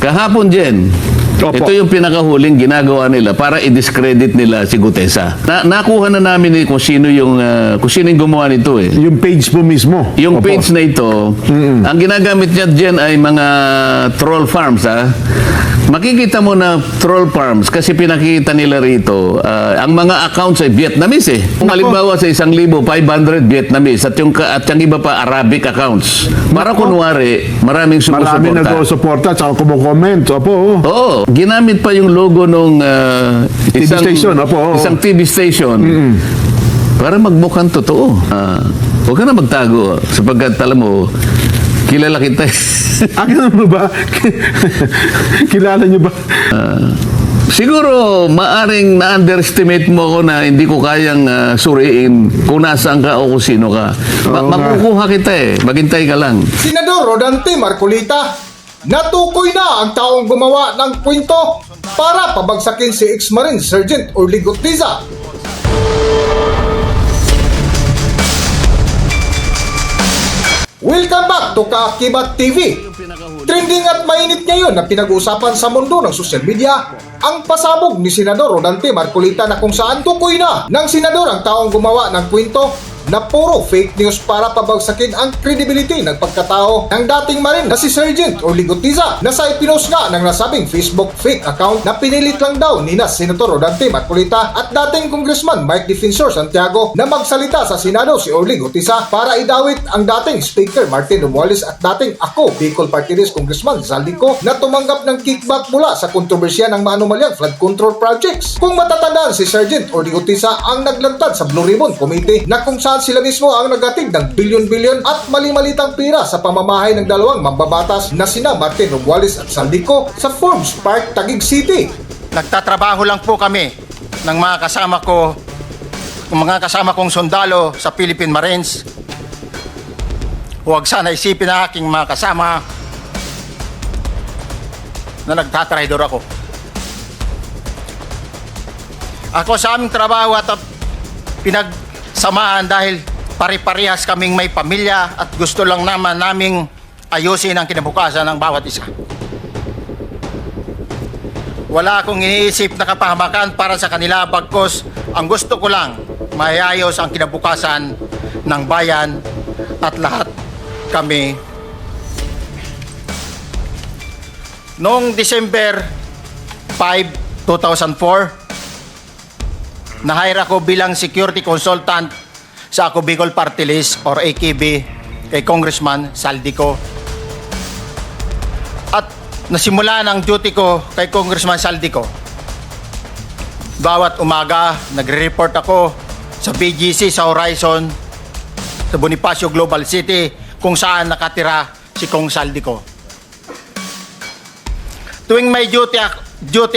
Kahapon, Jen, Opo. ito yung pinakahuling ginagawa nila para i-discredit nila si Gutesa. Nakuha na namin kung sino yung gumawa nito eh. Yung page po mismo. Yung Opo. page na ito, ang ginagamit niya dyan ay mga troll farms, ha? Makikita mo na troll farms kasi pinakita nila rito, ang mga accounts ay Vietnamese eh. Kung halimbawa sa 1,500 Vietnamese at yung iba pa Arabic accounts. Para kunwari, maraming sumusuporta. Marami nag-suporta at comment. Opo. Oo, ginamit pa yung logo nung TV station, opo. isang TV station para magmukhang totoo. Huwag ka na magtago sapagkat alam mo, kilala kita. Ano mo ba? Kilala niyo ba? Siguro, maaring na-underestimate mo ako na hindi ko kayang suriin kung nasaan ka o kung sino ka. Makukuha kita eh. Maghintay ka lang. Senador Rodante Marcolita, natukoy na ang taong gumawa ng kwento para pabagsakin si ex-Marine Sergeant Orly Gutesa. Welcome back to Kaakibat TV. Trending at mainit ngayon na pinag-uusapan sa mundo ng social media ang pasabog ni Senador Rodante Marcolita na kung saan tukoy na ng senador ang taong gumawa ng kwento na puro fake news para pabagsakin ang credibility ng pagkatao ng dating Marine na si Sergeant Orly Gutesa na sa ipinost nga ng nasabing Facebook fake account na pinilit lang daw ni Senator Rodante Marcolita at dating Congressman Mike Defensor Santiago na magsalita sa Senado si Orly Gutesa para idawit ang dating Speaker Martin Romualdez at dating ako Bicol Party List Congressman Zaldico na tumanggap ng kickback mula sa kontrobersya ng maanumalyang flood control projects. Kung matatandaan, si Sergeant Orly Gutesa ang naglantad sa Blue Ribbon Committee na kung saan sila mismo ang nagatid ng bilyon-bilyon at mali-malitang pira sa pamamahay ng dalawang mambabatas na sina Martin Romualdez at Zaldico sa Forbes Park, Taguig City. Nagtatrabaho lang po kami ng mga kasama kong sundalo sa Philippine Marines. Huwag sana isipin na aking mga kasama na nagtatraidor ako. Ako sa aming trabaho at pinagsamahan dahil pare-parehas kaming may pamilya at gusto lang naman naming ayusin ang kinabukasan ng bawat isa. Wala akong iniisip na kapahamakan para sa kanila, bagkus ang gusto ko lang maayos ang kinabukasan ng bayan at lahat kami. Noong December 5, 2004, na-hire ako bilang security consultant sa Ako Bicol Party List or AKB kay Congressman Zaldico. At nasimula ng duty ko kay Congressman Zaldico. Bawat umaga, nagre-report ako sa BGC sa Horizon, sa Bonifacio Global City, kung saan nakatira si Kong Zaldico. Tuwing may duty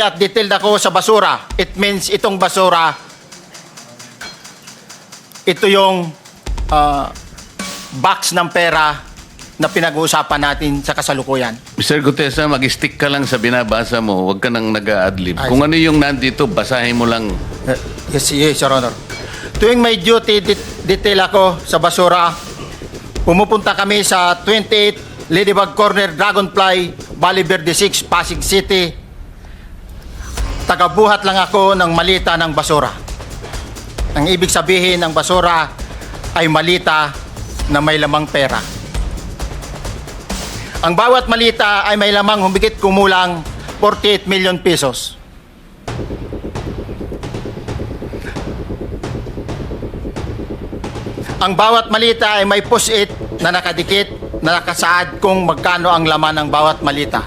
at detailed ako sa basura, it means itong basura, ito yung box ng pera na pinag-uusapan natin sa kasalukuyan. Mr. Gutesa, mag-stick ka lang sa binabasa mo. Huwag ka nang nag-a-adlib. Ay, Kung ano yung nandito, basahin mo lang. Yes, Your Honor. Tuwing may duty detail ako sa basura, pumupunta kami sa 28 Ladybug Corner, Dragonfly, Valle Verde 6, Pasig City. Tagabuhat lang ako ng malita ng basura. Ang ibig sabihin ng basura ay malita na may lamang pera. Ang bawat malita ay may lamang humigit kumulang 48 million pesos. Ang bawat malita ay may post-it na nakadikit na nakasaad kung magkano ang laman ng bawat malita.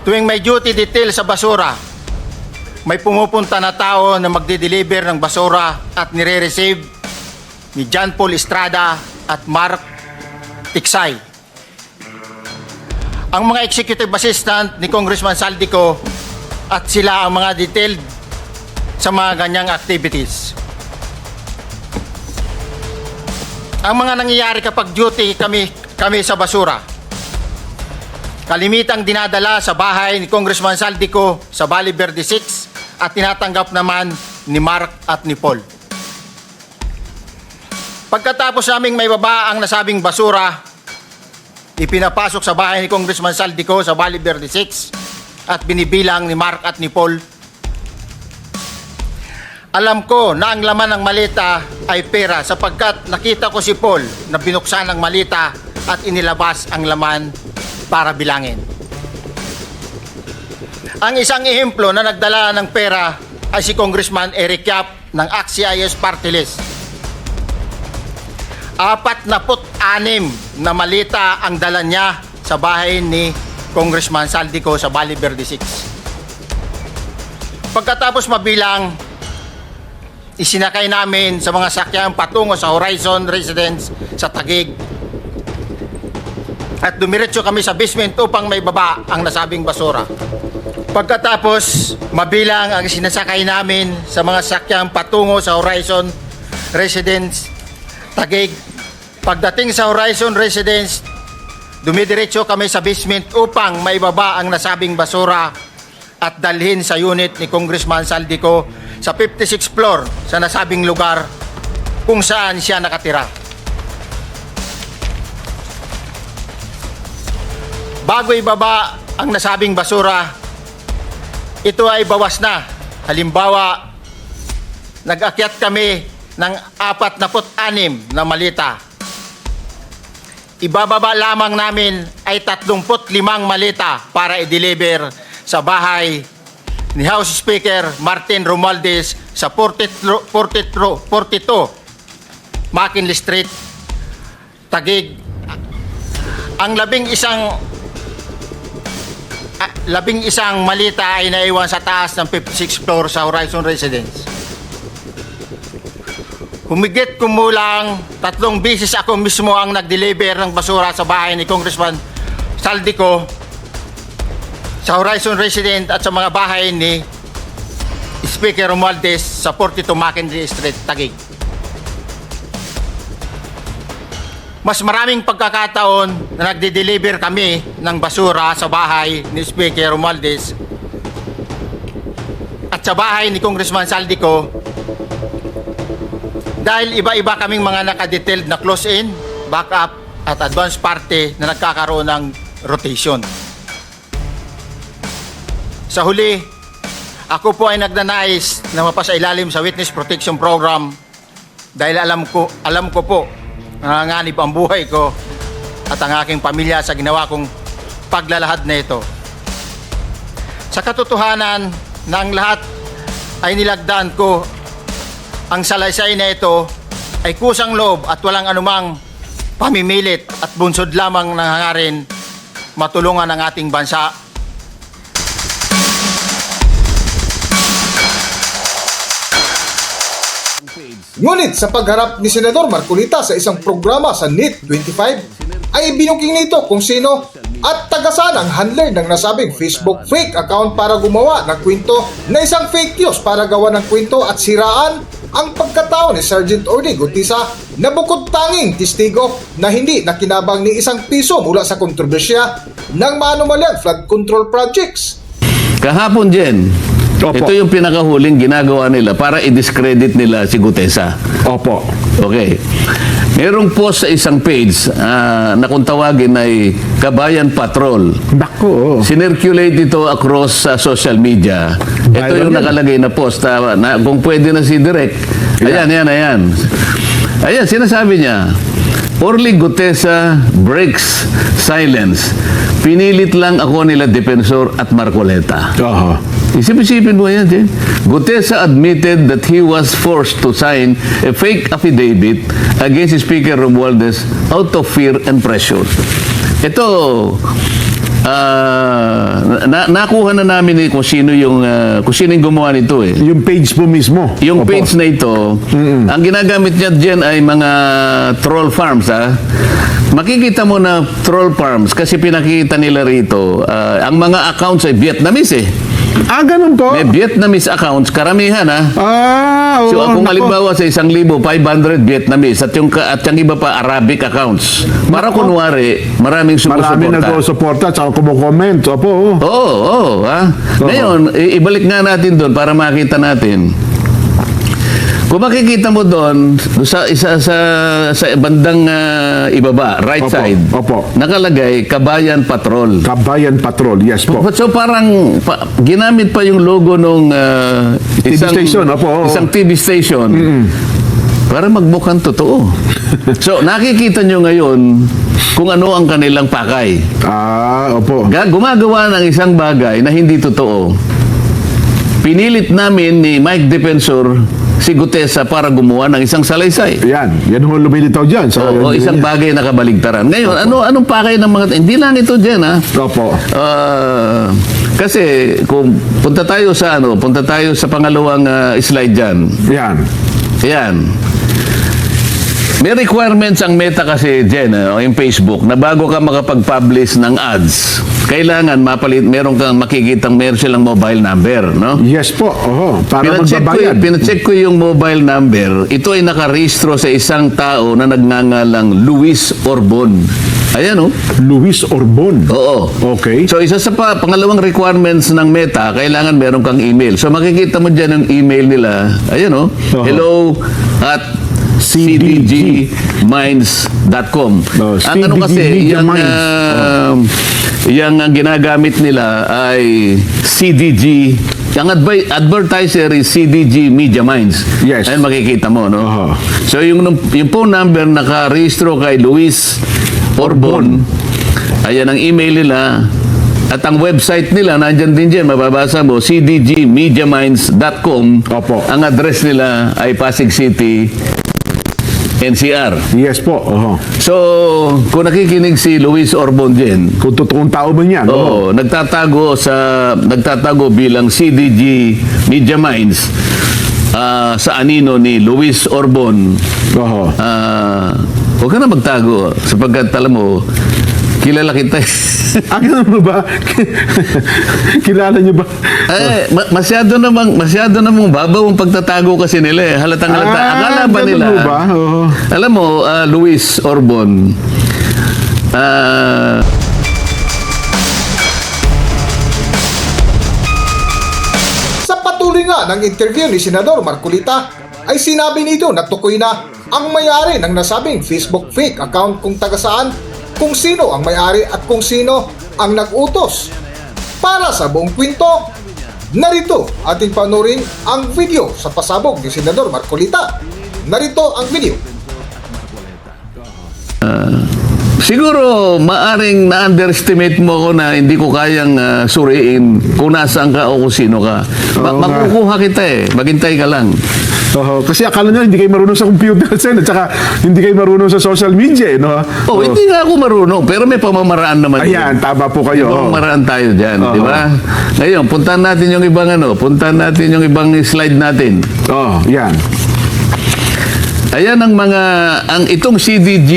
Tuwing may duty detail sa basura, may pumupunta na tao na magde-deliver ng basura at nire-receive ni John Paul Estrada at Mark Tiksay. Ang mga executive assistant ni Congressman Zaldico at sila ang mga detailed sa mga ganyang activities. Ang mga nangyayari kapag duty kami sa basura, kalimitang dinadala sa bahay ni Congressman Zaldico sa Valle Verde 6 at tinatanggap naman ni Mark at ni Paul. Pagkatapos naming may baba ang nasabing basura, ipinapasok sa bahay ni Congressman Saldico sa Valle Verde 6 at binibilang ni Mark at ni Paul. Alam ko na ang laman ng malita ay pera sapagkat nakita ko si Paul na binuksan ang malita at inilabas ang laman para bilangin. Ang isang ehemplo na nagdala ng pera ay si Congressman Eric Yap ng AXIS Party List. 46 na malita ang dala niya sa bahay ni Congressman Saldico sa Valle Verde 6. Pagkatapos mabilang, isinakay namin sa mga sakyan patungo sa Horizon Residence sa Taguig. At dumiretso kami sa basement upang may baba ang nasabing basura. Pagkatapos mabilang ang sinasakay namin sa mga sakyan patungo sa Horizon Residence Taguig. Pagdating sa Horizon Residence, dumidiretso kami sa basement upang may baba ang nasabing basura at dalhin sa unit ni Congressman Saldico sa 56th floor sa nasabing lugar kung saan siya nakatira. Bago ibaba ang nasabing basura, ito ay bawas na. Halimbawa, nag-akyat kami ng 46 na malita. Ibababa lamang namin ay 35 malita para i-deliver sa bahay ni House Speaker Martin Romualdez sa 42 McKinley Street, Taguig. Ang labing isang malita ay naiwan sa taas ng 56th floor sa Horizon Residence. Humigit kumulang 3 beses ako mismo ang nag-deliver ng basura sa bahay ni Congressman Saldico sa Horizon Residence at sa mga bahay ni Speaker Romualdez sa 42 McKinley Street, Taguig. Mas maraming pagkakataon na nagde-deliver kami ng basura sa bahay ni Speaker Romualdez at sa bahay ni Congressman Saldico dahil iba-iba kaming mga nakadetailed na close-in, backup at advance party na nagkakaroon ng rotation. Sa huli, ako po ay nagnanais na mapasailalim sa Witness Protection Program dahil alam ko po nanganganib ang buhay ko at ang aking pamilya sa ginawa kong paglalahad na ito. Sa katotohanan na ang lahat ay nilagdaan ko, ang salaysay na ito ay kusang loob at walang anumang pamimilit at bunsod lamang ng hangarin matulungan ang ating bansa. Ngunit sa pagharap ni Senador Marcolita sa isang programa sa NET 25, ay binuging nito kung sino at tagasaan ang handler ng nasabing Facebook fake account para gumawa ng kwento na isang fake news para gawa ng kwento at siraan ang pagkatao ni Sergeant Orly Gutisa na bukod tanging testigo na hindi nakinabang ni isang piso mula sa kontrobersya ng maanumalyang flood control projects. Kahapon, Jen, Opo. ito yung pinakahuling ginagawa nila para i-discredit nila si Gutesa. Opo. Okay. Merong post sa isang page na kung tawagin ay Kabayan Patrol. Naku, Sinirculate ito across social media. Ito Viral yung yan. nakalagay na post. Na, kung pwede na si Direk. Ayan. Ayan, sinasabi niya, Orly Gutesa breaks silence. Pinilit lang ako nila Defensor at Marcoleta. Aha. Isip-isipin mo yan, Jen. Gutesa admitted that he was forced to sign a fake affidavit against Speaker Romualdez out of fear and pressure. Ito, nakuha na namin kung sino yung gumawa nito eh. Yung page po mismo. Yung Opo. page na ito, ang ginagamit niya dyan ay mga troll farms, ha? Makikita mo na troll farms kasi pinakita nila rito, ang mga accounts ay Vietnamese eh. Ah, ganun po? May Vietnamese accounts, karamihan ha. Oo. So kung naku. halimbawa sa 1,500 Vietnamese at yung iba pa Arabic accounts, para kunwari maraming Marami sumusuporta. nag-suporta at saka kumukomment. Opo. Oo, ha. Ngayon, ibalik nga natin doon para makita natin. Kung makikita mo doon sa bandang ibaba, right Opo, side, opo. nakalagay Kabayan Patrol. Kabayan Patrol, yes po. So parang ginamit pa yung logo nung TV station, opo, oo. isang TV station para magmukhang totoo. So nakikita nyo ngayon kung ano ang kanilang pakay. Opo. Gumagawa ng isang bagay na hindi totoo. Pinilit namin ni Mike Defensor si Gutesa para gumawa ng isang salaysay. Yan ho lumilitaw dyan. O isang bagay na kabaligtaran. Ngayon, anong pakay ng mga... Hindi lang ito dyan, ha? Opo. Kasi kung punta tayo sa pangalawang slide dyan. Yan. Yan. May requirements ang Meta kasi dyan, yung Facebook, na bago ka makapag-publish ng ads, kailangan meron kang makikitang meron silang mobile number, no? Yes po. Para magbabayad. Pinacheck ko yung mobile number. Ito ay nakarehistro sa isang tao na nagngangalang Luis Orbon. Ayan, Luis Orbon. Oo. Okay. So, isa sa pangalawang requirements ng Meta, kailangan meron kang email. So, makikita mo dyan yung email nila. Ayan, hello at cdgminds.com. Ang ano kasi, yung ginagamit nila ay CDG. Ang advertiser is CDG Media Minds. Yes. Ayun makikita mo, no? So, yung phone number nakarehistro kay Luis Orbon, ayan ang email nila. At ang website nila, nandyan din dyan, mababasa mo, cdgmediaminds.com. Opo. Ang address nila ay Pasig City, NCR. Yes po. So, kung nakikinig si Luis Orbon dyan, Kung totoong tao ba yan? nagtatago bilang CDG Media Minds sa anino ni Luis Orbon. Huwag ka na magtago sapagkat alam mo, kilala kita. Ano ba? Kilala niyo ba? Masyado namang babaw ang pagtatago kasi nila eh. Halatang halata. Akala ba nila? ganun ba? Alam mo, Luis Orbon, Sa patuloy nga ng interview ni Senador Marcolita ay sinabi nito na tukoy na ang may-ari ng nasabing Facebook fake account kung taga saan, kung sino ang may-ari at kung sino ang nag-utos. Para sa buong kwento, narito ating panurin ang video sa pasabog ni Senador Marcolita. Narito ang video. siguro maaring na-underestimate mo ako na hindi ko kayang suriin kung nasaan ka o kung sino ka. Makukuha kita eh. Maghintay ka lang. Kasi akala nyo hindi kayo marunong sa computer, Sen, at saka hindi kayo marunong sa social media, no? Hindi nga ako marunong, pero may pamamaraan naman. Ayan, tama po kayo. May pamamaraan tayo dyan, di ba? Ngayon, puntahan natin yung ibang slide natin. Yan. Ayan itong CDG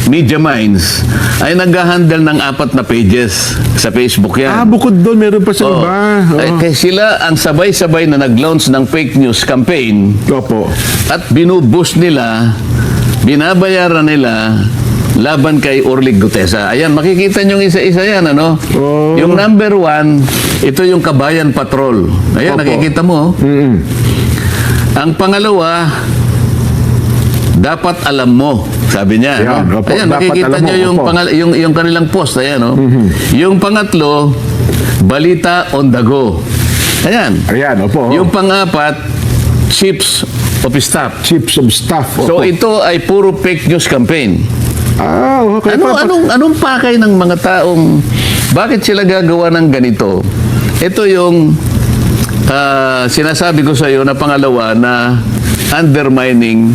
Media Minds ay nag-handle ng 4 na pages sa Facebook yan. Bukod doon, meron pa sa iba. Kaya sila ang sabay-sabay na nag-launch ng fake news campaign. Opo. At binuboost nila, binabayaran nila laban kay Orlig Gutesa. Ayan, makikita nyo isa-isa yan, ano? Yung number 1, ito yung Kabayan Patrol. Ayan, Opo. nakikita mo. Ang pangalawa, dapat alam mo, sabi niya. Ayan, no? opo, Ayan, dapat makikita alam mo, niyo opo. yung kanilang post. Ayan, no? Yung pangatlo, balita on the go. Ayan. Ayan, opo. Yung pang-apat, chips of staff. Chips of staff. So Opo. ito ay puro fake news campaign. Okay. Anong pakay ng mga taong, bakit sila gagawa ng ganito? Ito yung sinasabi ko sa iyo na pangalawa na undermining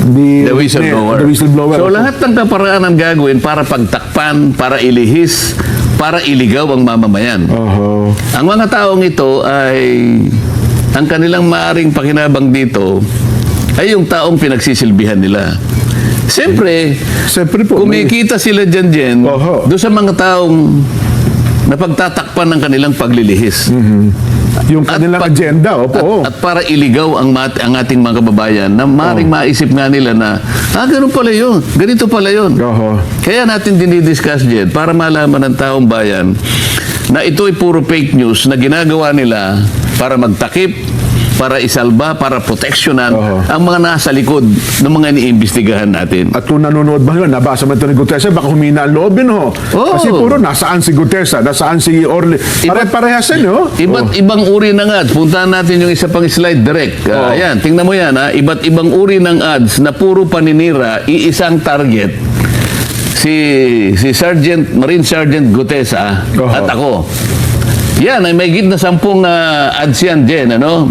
the whistleblower. The whistleblower. So lahat ng kaparaan ang gagawin para pagtakpan, para ilihis, para iligaw ang mamamayan. Ang mga taong ito ay, ang kanilang maaring pakinabang dito ay yung taong pinagsisilbihan nila. Siyempre po, kumikita sila dyan doon sa mga taong napagtatakpan ng kanilang paglilihis. Yung kanilang agenda, opo. At para iligaw ang ating mga kababayan na maring maisip nga nila na, ganun pala yun, ganito pala yun. Kaya natin dinidiscuss dyan para malaman ng taong bayan na ito ay puro fake news na ginagawa nila para magtakip, para isalba, para proteksyonan Oo. ang mga nasa likod ng mga iniimbestigahan natin. At kung nanonood ba yun, nabasa mo ito ni Gutesa, baka humina ang loob yun, ho. Oo. Kasi puro, nasaan si Gutesa, nasaan si Orly. Pare-parehas yun, ho. Iba't ibang uri ng ads. Puntahan natin yung isa pang slide direct. Oo. Ayan, tingnan mo yan. Ha? Iba't ibang uri ng ads na puro paninira, iisang target. Si Marine Sergeant Gutesa Oo. at ako. Yan, ay may git na 10 ads yan, Jen. Ano?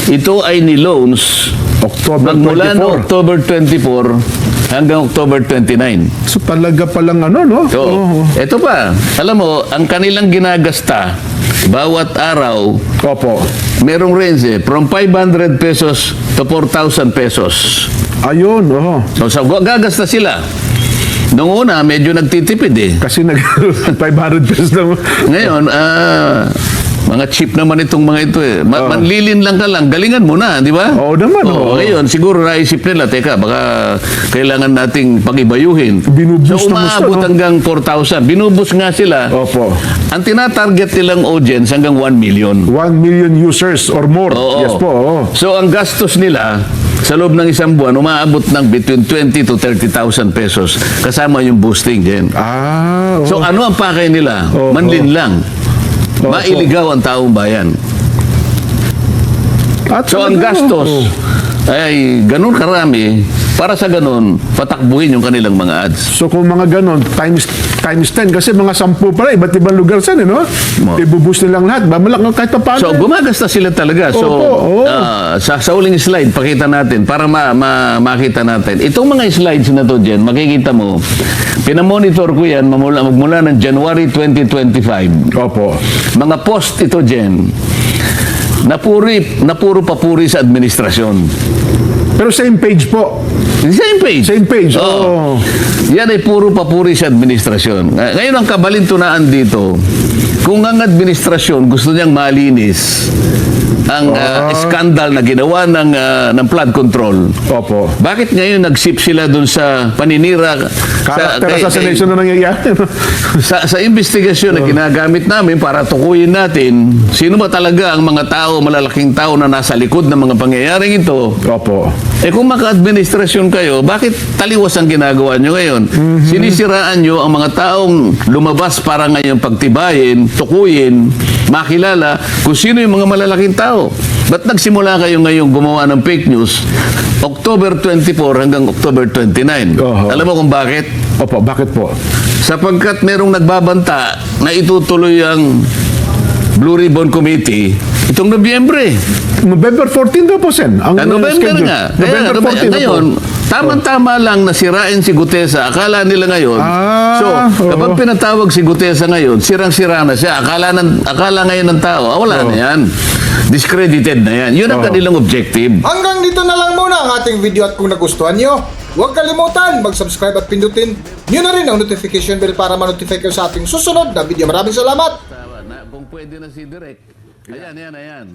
Ito ay ni loans October magmula 24. no October 24 hanggang October 29. So talaga palang ano, no? So, Oo. ito pa, alam mo, ang kanilang ginagasta bawat araw, Opo. merong range from 500 pesos to 4,000 pesos. Ayun, oo. So, gagasta sila. Noong una, medyo nagtitipid eh. Kasi 500 pesos na. Ngayon, mga cheap naman itong mga ito eh. Manlilin lang ka lang, galingan mo na, di ba? Oo naman, oo. Ngayon, siguro naisip nila, teka, baka kailangan nating pagibayuhin. Binubus so, na gusto, umaabot no? hanggang 4,000. Binubus nga sila. Opo. Ang tinatarget nilang audience hanggang 1 million. 1 million users or more. Oo. Yes po, oo. So, ang gastos nila sa loob ng isang buwan, umaabot ng between 20 to 30,000 pesos. Kasama yung boosting, Jen. Ah, oo. So, ano ang pakay nila? Oo. Manlin lang. Oo. Mailigaw ang taong bayan. At So, ang talaga, gastos oo. ay ganun karami para sa ganun, patakbuhin yung kanilang mga ads. So kung mga ganon, times 10, kasi mga 10 pala, iba't ibang lugar saan, no? Ibubus nilang lahat. Malak, kahit pa paano. So, gumagasta sila talaga. So, Opo, oo. sa uling slide, pakita natin para makita natin. Itong mga slides na to, Jen, makikita mo, pinamonitor ko yan magmula ng January 2025. Opo. Mga post ito, Jen, na puro papuri sa administrasyon. Pero same page po. Same page. Same page, Oo. oo. Yan ay puro papuri sa administrasyon. Ngayon ang kabalintunaan dito, kung ang administrasyon gusto niyang malinis ang skandal na ginawa ng flood control, Opo. bakit ngayon nag-shift sila dun sa paninira Character assassination na nangyayari. sa investigasyon na ginagamit namin para tukuyin natin sino ba talaga ang mga tao, malalaking tao na nasa likod ng mga pangyayaring ito. Opo. Kung maka-administrasyon kayo, bakit taliwas ang ginagawa nyo ngayon? Sinisiraan nyo ang mga taong lumabas para ngayon pagtibayin, tukuyin, makilala kung sino yung mga malalaking tao. Ba't nagsimula kayo ngayon gumawa ng fake news October 24 hanggang October 29? Oho. Alam mo kung bakit? Opo, bakit po? Sapagkat merong nagbabanta na itutuloy ang Blue Ribbon Committee itong Nobyembre. November 14 daw po, Sen. Ang November schedule. nga. November 14 na ngayon, po. tama-tama lang na sirain si Gutesa. Akala nila ngayon. So, kapag pinatawag si Gutesa ngayon, sirang-sira na siya. Akala ngayon ng tao, wala na yan. Discredited na yan. Yun ang kanilang objective. Hanggang dito na lang muna ang ating video at kung nagustuhan nyo, huwag kalimutan mag-subscribe at pindutin nyo na rin ang notification bell para ma-notify kayo sa ating susunod na video. Maraming salamat! Kung pwede na si Direk. Ayan.